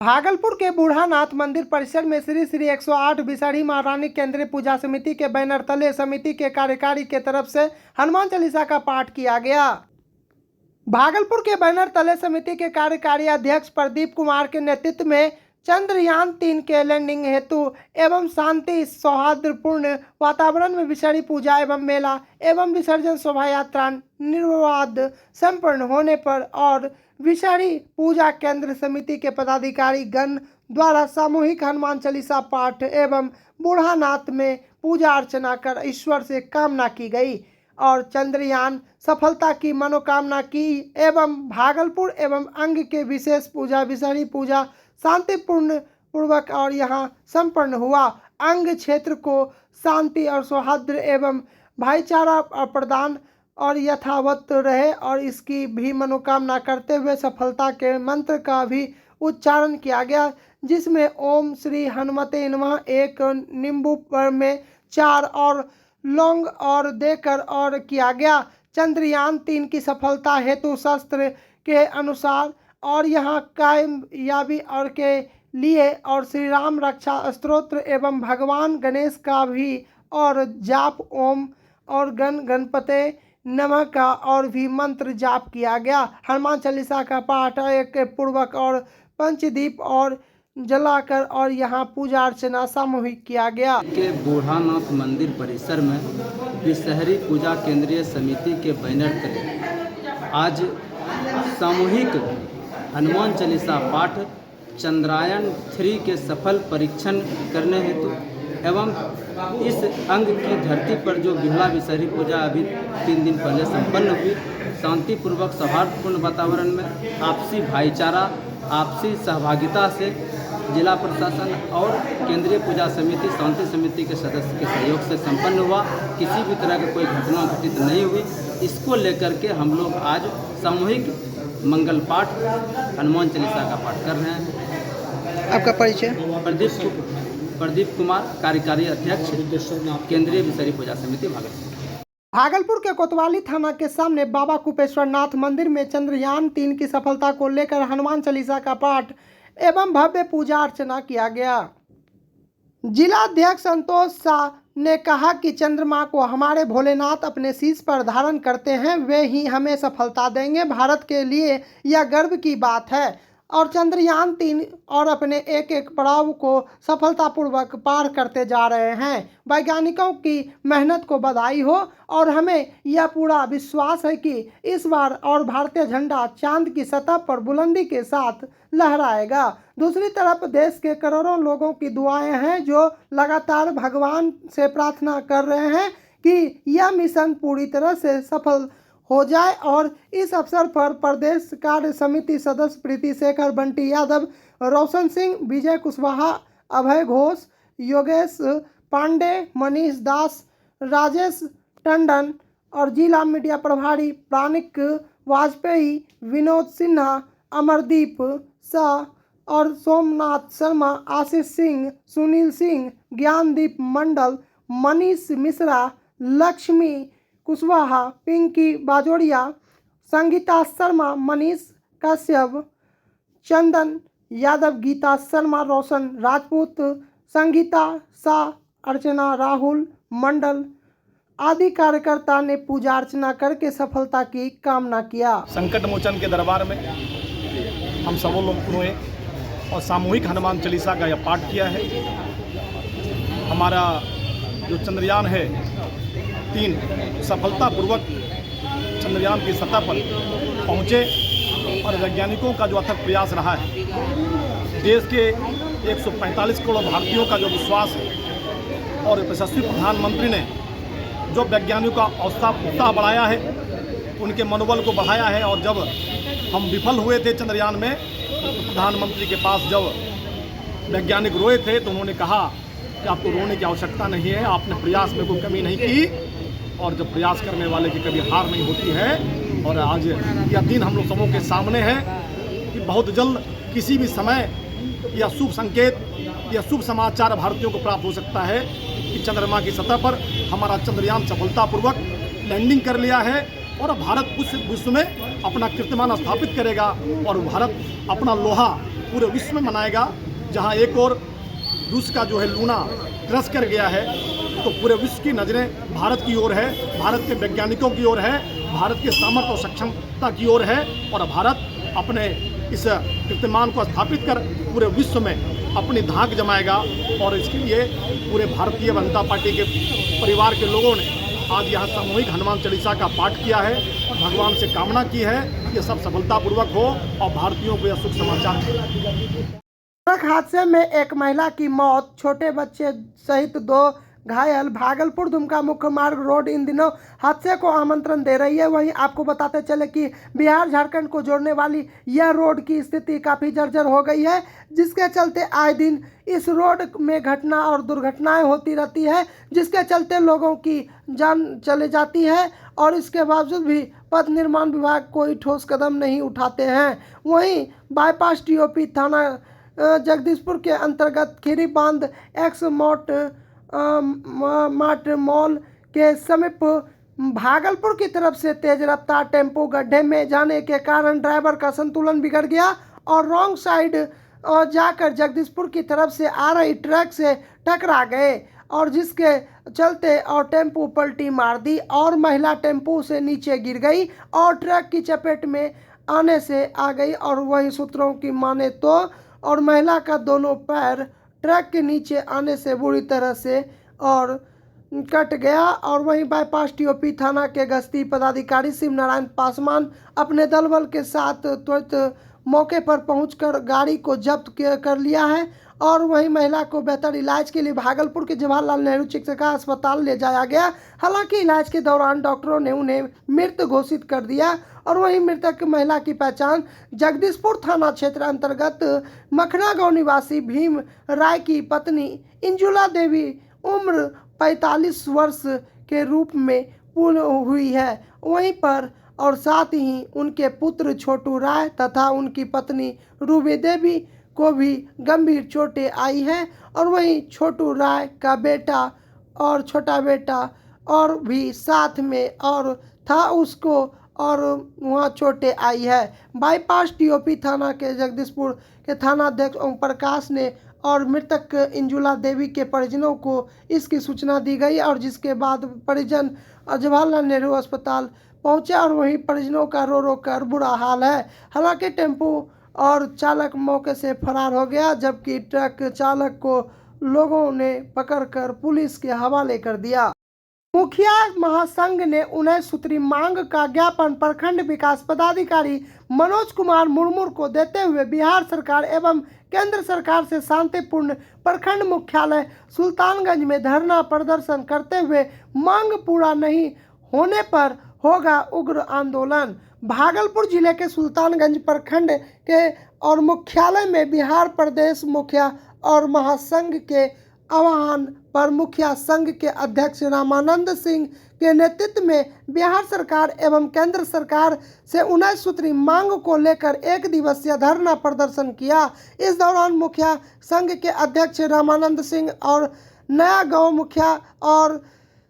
भागलपुर के बूढ़ानाथ मंदिर परिसर में श्री श्री 108 बिसहरी महारानी केंद्रीय पूजा समिति के बैनर तले समिति के कार्यकारी के तरफ से हनुमान चालीसा का पाठ किया गया। भागलपुर के बैनर तले समिति के कार्यकारी अध्यक्ष प्रदीप कुमार के नेतृत्व में चंद्रयान-3 के लैंडिंग हेतु एवं शांति सौहार्दपूर्ण वातावरण में विसहरी पूजा एवं मेला एवं विसर्जन शोभा यात्रा निर्विवाद संपन्न होने पर और विसहरी पूजा केंद्र समिति के पदाधिकारी गण द्वारा सामूहिक हनुमान चालीसा पाठ एवं बूढ़ानाथ में पूजा अर्चना कर ईश्वर से कामना की गई और चंद्रयान सफलता की मनोकामना की एवं भागलपुर एवं अंग के विशेष पूजा विसहरी पूजा शांतिपूर्ण पूर्वक और यहाँ संपन्न हुआ। अंग क्षेत्र को शांति और सौहार्द एवं भाईचारा प्रदान और यथावत रहे और इसकी भी मनोकामना करते हुए सफलता के मंत्र का भी उच्चारण किया गया, जिसमें ओम श्री हनुमते नमः एक नींबू पर में 4 और लौंग और देकर और किया गया। चंद्रयान-3 की सफलता हेतु शास्त्र के अनुसार और यहाँ कामयाबी और के लिए और श्री राम रक्षा स्तोत्र एवं भगवान गणेश का भी और जाप ओम और गणपते नमः का और भी मंत्र जाप किया गया। हनुमान चालीसा का पाठ एक पूर्वक और पंचदीप और जलाकर और यहाँ पूजा अर्चना सामूहिक किया गया। के बूढ़ानाथ मंदिर परिसर में विसहरी पूजा केंद्रीय समिति के बैनर तले आज सामूहिक हनुमान चालीसा पाठ चंद्रयान-3 के सफल परीक्षण करने हेतु एवं इस अंग की धरती पर जो बिरला विसहरी पूजा अभी 3 दिन पहले संपन्न हुई, शांतिपूर्वक सौहार्दपूर्ण वातावरण में आपसी भाईचारा आपसी सहभागिता से जिला प्रशासन और केंद्रीय पूजा समिति शांति समिति के सदस्य के सहयोग से संपन्न हुआ। किसी भी तरह की कोई घटना घटित नहीं हुई। इसको लेकर के हम लोग आज सामूहिक मंगल पाठ हनुमान चालीसा का पाठ कर रहे हैं। आपका परिचय? प्रदीप कुमार, कार्यकारी अध्यक्ष केंद्रीय विसहरी पूजा समिति भागलपुर। भागलपुर के कोतवाली थाना के सामने बाबा कुपेश्वरनाथ मंदिर में चंद्रयान-3 की सफलता को लेकर हनुमान चालीसा का पाठ एवं भव्य पूजा अर्चना किया गया। जिलाध्यक्ष संतोष शाह ने कहा कि चंद्रमा को हमारे भोलेनाथ अपने शीश पर धारण करते हैं, वे ही हमें सफलता देंगे। भारत के लिए यह गर्व की बात है और चंद्रयान-3 और अपने एक एक पड़ाव को सफलतापूर्वक पार करते जा रहे हैं। वैज्ञानिकों की मेहनत को बधाई हो और हमें यह पूरा विश्वास है कि इस बार और भारतीय झंडा चांद की सतह पर बुलंदी के साथ लहराएगा। दूसरी तरफ देश के करोड़ों लोगों की दुआएं हैं जो लगातार भगवान से प्रार्थना कर रहे हैं कि यह मिशन पूरी तरह से सफल हो जाए और इस अवसर पर प्रदेश कार्य समिति सदस्य प्रीति शेखर, बंटी यादव, रोशन सिंह, विजय कुशवाहा, अभय घोष, योगेश पांडे, मनीष दास, राजेश टंडन और जिला मीडिया प्रभारी प्राणिक वाजपेयी, विनोद सिन्हा, अमरदीप शाह और सोमनाथ शर्मा, आशीष सिंह, सुनील सिंह, ज्ञानदीप मंडल, मनीष मिश्रा, लक्ष्मी कुशवाहा, पिंकी बाजोड़िया, संगीता शर्मा, मनीष कश्यप, चंदन यादव, गीता शर्मा, रोशन राजपूत, संगीता शाह, अर्चना राहुल मंडल आदि कार्यकर्ता ने पूजा अर्चना करके सफलता की कामना किया। संकट मोचन के दरबार में हम सब लोग हुए और सामूहिक हनुमान चालीसा का यह पाठ किया है। हमारा जो चंद्रयान है 3 सफलतापूर्वक चंद्रयान की सतह पर पहुँचे और वैज्ञानिकों का जो अथक प्रयास रहा है, देश के 145 करोड़ भारतीयों का जो विश्वास है और यशस्वी प्रधानमंत्री ने जो वैज्ञानिकों का उत्साह बढ़ाया है, उनके मनोबल को बढ़ाया है। और जब हम विफल हुए थे चंद्रयान में, तो प्रधानमंत्री के पास जब वैज्ञानिक रोए थे तो उन्होंने कहा कि आपको रोने की आवश्यकता नहीं है, आपने प्रयास में कोई कमी नहीं की और जब प्रयास करने वाले की कभी हार नहीं होती है। और आज यह दिन हम लोग सबों के सामने है कि बहुत जल्द किसी भी समय यह शुभ संकेत, यह शुभ समाचार भारतीयों को प्राप्त हो सकता है कि चंद्रमा की सतह पर हमारा चंद्रयान सफलतापूर्वक लैंडिंग कर लिया है और भारत विश्व में अपना कीर्तिमान स्थापित करेगा और भारत अपना लोहा पूरे विश्व में मनाएगा। जहां एक और रूस का जो है लूना क्रश कर गया है, तो पूरे विश्व की नज़रें भारत की ओर है, भारत के वैज्ञानिकों की ओर है, भारत के सामर्थ्य और सक्षमता की ओर है। और भारत अपने इस कीर्तिमान को स्थापित कर पूरे विश्व में अपनी धाक जमाएगा। और इसके लिए पूरे भारतीय जनता पार्टी के परिवार के लोगों ने आज यहाँ सामूहिक हनुमान चालीसा का पाठ किया है और भगवान से कामना की है कि सब सफलतापूर्वक हो और भारतीयों को यह शुभ समाचार मिले। सड़क हादसे में एक महिला की मौत, छोटे बच्चे सहित 2 घायल। भागलपुर दुमका मुख्य मार्ग रोड इन दिनों हादसे को आमंत्रण दे रही है। वहीं आपको बताते चले कि बिहार झारखंड को जोड़ने वाली यह रोड की स्थिति काफ़ी जर्जर हो गई है, जिसके चलते आए दिन इस रोड में घटना और दुर्घटनाएं होती रहती है, जिसके चलते लोगों की जान चले जाती है और इसके बावजूद भी पथ निर्माण विभाग कोई ठोस कदम नहीं उठाते हैं। वहीं बाईपास टीओपी थाना जगदीशपुर के अंतर्गत खीरी बांध एक्स मार्ट मॉल के समीप भागलपुर की तरफ से तेज रफ्तार टेम्पो गड्ढे में जाने के कारण ड्राइवर का संतुलन बिगड़ गया और रॉन्ग साइड जाकर जगदीशपुर की तरफ से आ रही ट्रक से टकरा गए और जिसके चलते और टेम्पो पलटी मार दी और महिला टेम्पो से नीचे गिर गई और ट्रक की चपेट में आने से आ गई। और वही सूत्रों की माने तो और महिला का दोनों पैर ट्रक के नीचे आने से बुरी तरह से और कट गया। और वहीं बाईपास टीओपी थाना के गश्ती पदाधिकारी शिव नारायण पासवान अपने दल बल के साथ त्वरित मौके पर पहुंचकर गाड़ी को जब्त कर लिया है और वहीं महिला को बेहतर इलाज के लिए भागलपुर के जवाहरलाल नेहरू चिकित्सा अस्पताल ले जाया गया। हालांकि इलाज के दौरान डॉक्टरों ने उन्हें मृत घोषित कर दिया। और वहीं मृतक महिला की पहचान जगदीशपुर थाना क्षेत्र अंतर्गत मखना गांव निवासी भीम राय की पत्नी इंजुला देवी उम्र 45 वर्ष के रूप में पूर्ण हुई है। वहीं पर और साथ ही उनके पुत्र छोटू राय तथा उनकी पत्नी रूबी देवी को भी गंभीर चोटें आई है। और वहीं छोटू राय का बेटा और छोटा बेटा और भी साथ में और था, उसको और वहाँ चोटें आई है। बाईपास टीओपी थाना के जगदीशपुर के थानाध्यक्ष ओम प्रकाश ने और मृतक इंजुला देवी के परिजनों को इसकी सूचना दी गई और जिसके बाद परिजन जवाहरलाल नेहरू अस्पताल पहुंचे और वहीं परिजनों का रो रो कर बुरा हाल है। हालांकि टेम्पो और चालक मौके से फरार हो गया, जबकि ट्रक चालक को लोगों ने पकड़कर पुलिस के हवाले कर दिया। मुखिया महासंघ ने 19 सूत्री मांग का ज्ञापन प्रखंड विकास पदाधिकारी मनोज कुमार मुर्मू को देते हुए बिहार सरकार एवं केंद्र सरकार से शांतिपूर्ण प्रखंड मुख्यालय सुल्तानगंज में धरना प्रदर्शन करते हुए मांग पूरा नहीं होने पर होगा उग्र आंदोलन। भागलपुर जिले के सुल्तानगंज प्रखंड के और मुख्यालय में बिहार प्रदेश मुखिया और महासंघ के आह्वान पर मुखिया संघ के अध्यक्ष रामानंद सिंह के नेतृत्व में बिहार सरकार एवं केंद्र सरकार से 19 सूत्री मांग को लेकर 1 दिवसीय धरना प्रदर्शन किया। इस दौरान मुखिया संघ के अध्यक्ष रामानंद सिंह और नया गांव मुखिया और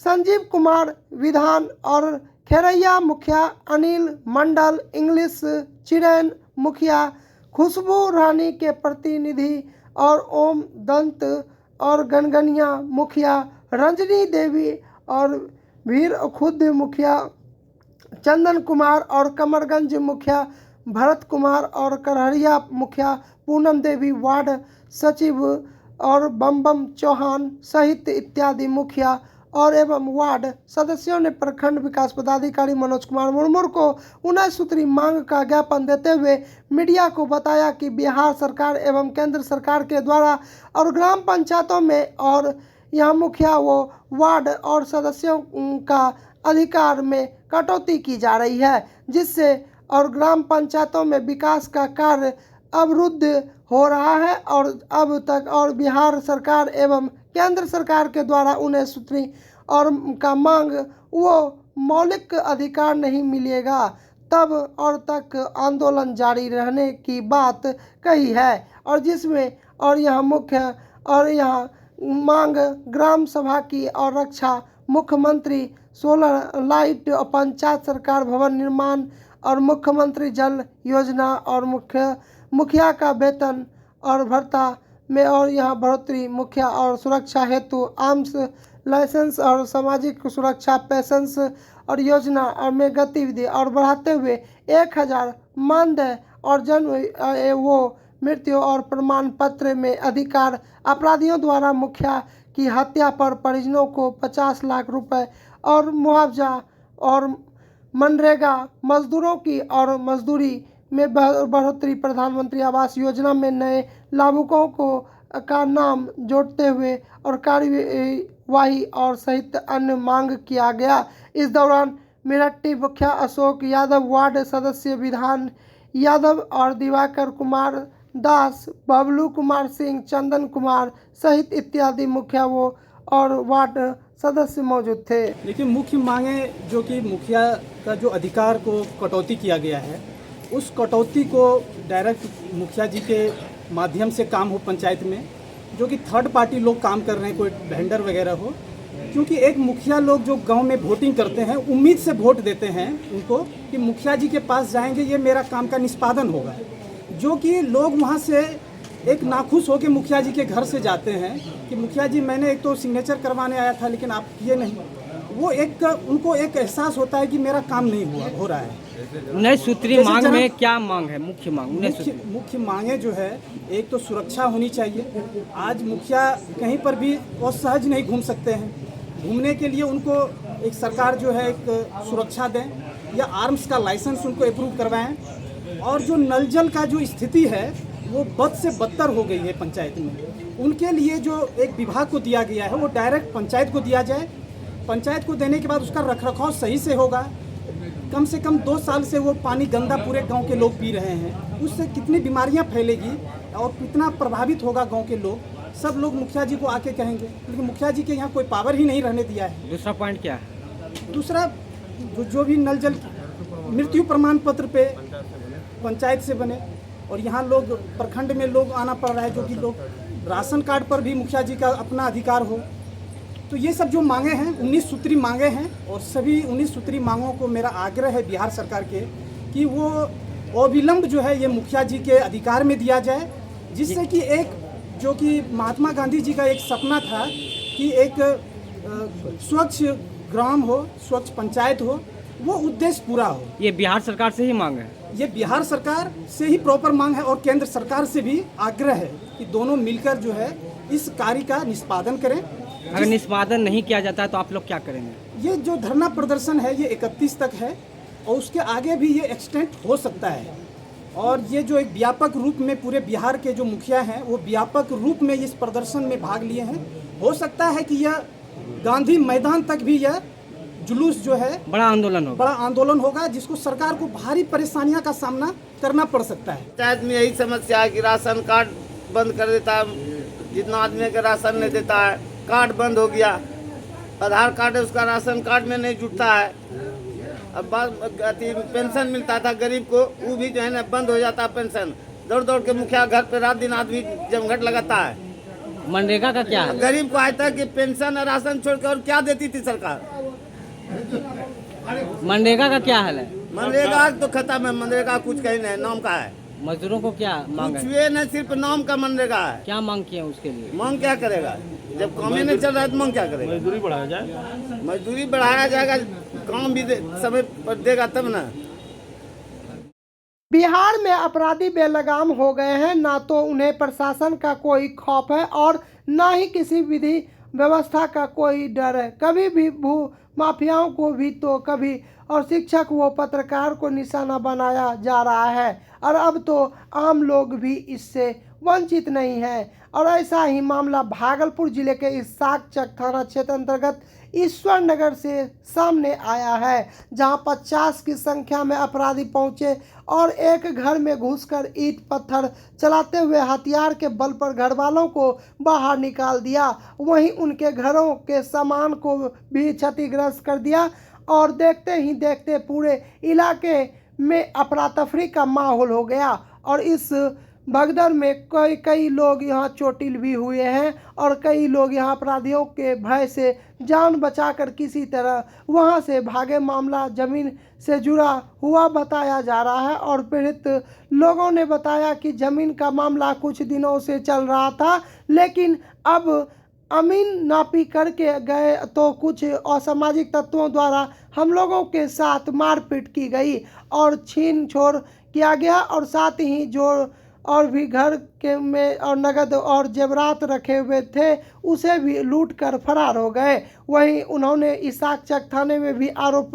संजीव कुमार विधान और खेरैया मुखिया अनिल मंडल, इंग्लिश चिरैन मुखिया, खुशबू रानी के प्रतिनिधि और ओम दंत और गनगनिया मुखिया, रंजनी देवी और वीर खुद मुखिया, चंदन कुमार और कमरगंज मुखिया, भरत कुमार और करहरिया मुखिया, पूनम देवी वार्ड सचिव और बम चौहान सहित इत्यादि मुखिया और एवं वार्ड सदस्यों ने प्रखंड विकास पदाधिकारी मनोज कुमार मुर्मू को 19 सूत्री मांग का ज्ञापन देते हुए मीडिया को बताया कि बिहार सरकार एवं केंद्र सरकार के द्वारा और ग्राम पंचायतों में और यहाँ मुखिया व वार्ड और सदस्यों का अधिकार में कटौती की जा रही है, जिससे और ग्राम पंचायतों में विकास का कार्य अवरुद्ध हो रहा है और अब तक और बिहार सरकार एवं केंद्र सरकार के द्वारा 19 सूत्री और का मांग वो मौलिक अधिकार नहीं मिलेगा तब और तक आंदोलन जारी रहने की बात कही है। और जिसमें और यहाँ मुख्य और यहाँ मांग ग्राम सभा की और रक्षा, मुख्यमंत्री सोलर लाइट और पंचायत सरकार भवन निर्माण और मुख्यमंत्री जल योजना और मुखिया का वेतन और भत्ता में और यहाँ बढ़ोतरी, मुखिया और सुरक्षा हेतु आर्म्स लाइसेंस और सामाजिक सुरक्षा पेंशन्स और योजना और में गतिविधि और बढ़ाते हुए 1000 मानदेय और जन्म वो मृत्यु और प्रमाण पत्र में अधिकार, अपराधियों द्वारा मुखिया की हत्या पर परिजनों को 50 लाख रुपए और मुआवजा और मनरेगा मजदूरों की और मजदूरी में बढ़ोतरी, प्रधानमंत्री आवास योजना में नए लाभुकों को का नाम जोड़ते हुए और कार्यवाही और सहित अन्य मांग किया गया। इस दौरान मेरठी मुखिया अशोक यादव, वार्ड सदस्य विधान यादव और दिवाकर कुमार दास, बबलू कुमार सिंह, चंदन कुमार सहित इत्यादि मुखिया वो और वार्ड सदस्य मौजूद थे। लेकिन मुख्य मांगे जो कि मुखिया का जो अधिकार को कटौती किया गया है, उस कटौती को डायरेक्ट मुखिया जी के माध्यम से काम हो पंचायत में, जो कि थर्ड पार्टी लोग काम कर रहे हैं, कोई वेंडर वगैरह हो। क्योंकि एक मुखिया लोग जो गांव में वोटिंग करते हैं, उम्मीद से वोट देते हैं उनको कि मुखिया जी के पास जाएंगे, ये मेरा काम का निष्पादन होगा। जो कि लोग वहाँ से एक नाखुश होकर मुखिया जी के घर से जाते हैं कि मुखिया जी मैंने एक तो सिग्नेचर करवाने आया था लेकिन आप किए नहीं। वो एक उनको एक एहसास होता है कि मेरा काम नहीं हो रहा है। 19 सूत्री मांग में क्या मांग है? मुख्य मांग मुख्य मांगे जो है, एक तो सुरक्षा होनी चाहिए। आज मुखिया कहीं पर भी असहज नहीं घूम सकते हैं। घूमने के लिए उनको एक सरकार जो है एक सुरक्षा दें या आर्म्स का लाइसेंस उनको अप्रूव करवाएं। और जो नल जल का जो स्थिति है वो बद से बदतर हो गई है पंचायत में। उनके लिए जो एक विभाग को दिया गया है वो डायरेक्ट पंचायत को दिया जाए। पंचायत को देने के बाद उसका रखरखाव सही से होगा। कम से कम 2 साल से वो पानी गंदा पूरे गांव के लोग पी रहे हैं। उससे कितनी बीमारियां फैलेगी और कितना प्रभावित होगा गांव के लोग, सब लोग मुखिया जी को आके कहेंगे। लेकिन मुखिया जी के यहाँ कोई पावर ही नहीं रहने दिया है। दूसरा पॉइंट क्या है? दूसरा जो भी नल जल मृत्यु प्रमाण पत्र पे पंचायत से बने, और यहाँ लोग प्रखंड में लोग आना पड़ रहा है, जो कि लोग राशन कार्ड पर भी मुखिया जी का अपना अधिकार हो। तो ये सब जो मांगे हैं 19 सूत्री मांगे हैं, और सभी 19 सूत्री मांगों को मेरा आग्रह है बिहार सरकार के कि वो अविलंब जो है ये मुखिया जी के अधिकार में दिया जाए, जिससे कि एक जो कि महात्मा गांधी जी का एक सपना था कि एक स्वच्छ ग्राम हो, स्वच्छ पंचायत हो, वो उद्देश्य पूरा हो। ये बिहार सरकार से ही मांग है? ये बिहार सरकार से ही प्रॉपर मांग है और केंद्र सरकार से भी आग्रह है कि दोनों मिलकर जो है इस कार्य का निष्पादन करें। अगर निष्पादन नहीं किया जाता है तो आप लोग क्या करेंगे? ये जो धरना प्रदर्शन है ये 31 तक है और उसके आगे भी ये एक्सटेंड हो सकता है। और ये जो एक व्यापक रूप में पूरे बिहार के जो मुखिया हैं वो व्यापक रूप में इस प्रदर्शन में भाग लिए हैं। हो सकता है कि यह गांधी मैदान तक भी यह जुलूस जो है बड़ा आंदोलन होगा, जिसको सरकार को भारी परेशानियों का सामना करना पड़ सकता है। पंचायत में यही समस्या है कि राशन कार्ड बंद कर देता है, जितना आदमी का राशन नहीं देता है, कार्ड बंद हो गया, आधार कार्ड है उसका राशन कार्ड में नहीं जुटता है। अब पेंशन मिलता था गरीब को, वो भी जो है ना बंद हो जाता है पेंशन। दौड़ दौड़ के मुखिया घर पे रात दिन आदमी जमघट लगाता है। मनरेगा का क्या है? गरीब को आज तक कि पेंशन और राशन छोड़ कर और क्या देती थी सरकार? मनरेगा का क्या हाल है? मनरेगा तो खत्म है, मनरेगा कुछ कहीं नहीं, नाम का है। मजदूरों को क्या मांग कुछ है? नहीं, सिर्फ नाम का मनरेगा है। क्या मांग किए उसके लिए? मांग क्या करेगा जब काम ही नहीं चल रहा है तो मांग क्या करेगा? मजदूरी बढ़ाया जाएगा, काम भी समय पर देगा तब ना। बिहार में अपराधी बेलगाम हो गए हैं। ना तो उन्हें प्रशासन का कोई खौफ है और ना ही किसी विधि व्यवस्था का कोई डर है। कभी भी भू माफियाओं को भी तो कभी और शिक्षक व पत्रकार को निशाना बनाया जा रहा है और अब तो आम लोग भी इससे वंचित नहीं है। और ऐसा ही मामला भागलपुर जिले के इस साकचक थाना क्षेत्र अंतर्गत ईश्वर नगर से सामने आया है, जहां 50 की संख्या में अपराधी पहुंचे और एक घर में घुसकर ईंट पत्थर चलाते हुए हथियार के बल पर घर वालों को बाहर निकाल दिया। वहीं उनके घरों के सामान को भी क्षतिग्रस्त कर दिया और देखते ही देखते पूरे इलाके में अफरा तफरी का माहौल हो गया। और इस भगदड़ में कई लोग यहाँ चोटिल भी हुए हैं और कई लोग यहाँ अपराधियों के भय से जान बचाकर किसी तरह वहाँ से भागे। मामला जमीन से जुड़ा हुआ बताया जा रहा है और पीड़ित लोगों ने बताया कि जमीन का मामला कुछ दिनों से चल रहा था, लेकिन अब अमीन नापी करके गए तो कुछ असामाजिक तत्वों द्वारा हम लोगों के साथ मारपीट की गई और छीन छोड़ किया गया और साथ ही जो और भी घर के में और नगद और जेवरात रखे हुए थे उसे भी लूट कर फरार हो गए। वहीं उन्होंने इसाक चक थाने में भी आरोप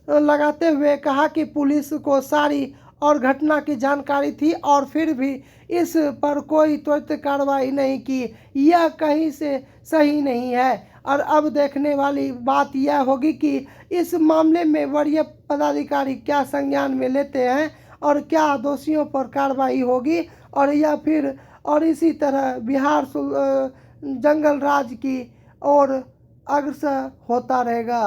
लगाते हुए कहा कि पुलिस को सारी और घटना की जानकारी थी और फिर भी इस पर कोई त्वरित कार्रवाई नहीं की। यह कहीं से सही नहीं है और अब देखने वाली बात यह होगी कि इस मामले में वरीय पदाधिकारी क्या संज्ञान में लेते हैं और क्या दोषियों पर कार्रवाई होगी और या फिर और इसी तरह बिहार जंगल राज की ओर अग्रसर होता रहेगा।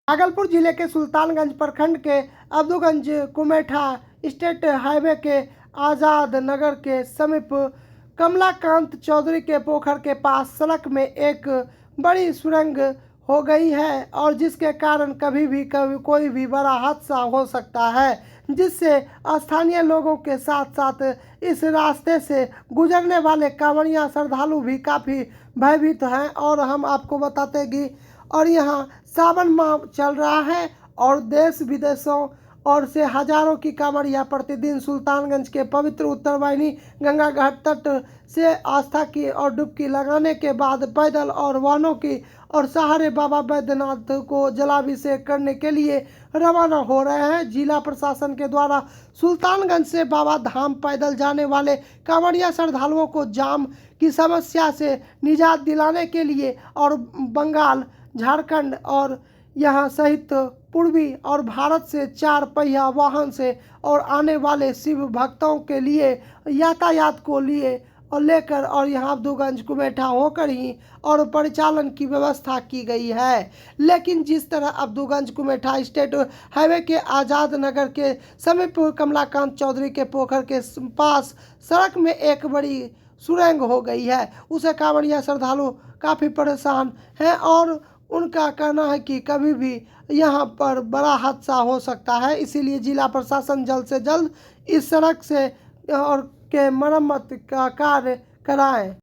भागलपुर जिले के सुल्तानगंज प्रखंड के अब्दुगंज कुमेठा स्टेट हाईवे के आज़ाद नगर के समीप कमलाकांत चौधरी के पोखर के पास सड़क में एक बड़ी सुरंग हो गई है और जिसके कारण कभी कोई भी बड़ा हादसा हो सकता है, जिससे स्थानीय लोगों के साथ साथ इस रास्ते से गुजरने वाले कांवड़िया श्रद्धालु भी काफ़ी भयभीत हैं। और हम आपको बताते कि और यहाँ सावन माह चल रहा है और देश विदेशों और से हजारों की कांवड़िया प्रतिदिन सुल्तानगंज के पवित्र उत्तरवाहिनी गंगा घाट तट से आस्था की और डुबकी लगाने के बाद पैदल और वाहनों की और सहारे बाबा बैद्यनाथ को जलाभिषेक करने के लिए रवाना हो रहे हैं। जिला प्रशासन के द्वारा सुल्तानगंज से बाबा धाम पैदल जाने वाले कांवड़िया श्रद्धालुओं को जाम की समस्या से निजात दिलाने के लिए और बंगाल, झारखंड और यहाँ सहित पूर्वी और भारत से 4 पहिया वाहन से और आने वाले शिव भक्तों के लिए यातायात को लिए और लेकर और यहाँ अब्दुगंज कुमेठा होकर ही और परिचालन की व्यवस्था की गई है। लेकिन जिस तरह अब्दुगंज कुमेठा स्टेट हाईवे के आज़ाद नगर के समीप कमलाकांत चौधरी के पोखर के पास सड़क में एक बड़ी सुरंग हो गई है, उसे कांवड़िया श्रद्धालु काफ़ी परेशान हैं और उनका कहना है कि कभी भी यहाँ पर बड़ा हादसा हो सकता है। इसीलिए जिला प्रशासन जल्द से जल्द इस सड़क से और के मरम्मत का कार्य कराएं।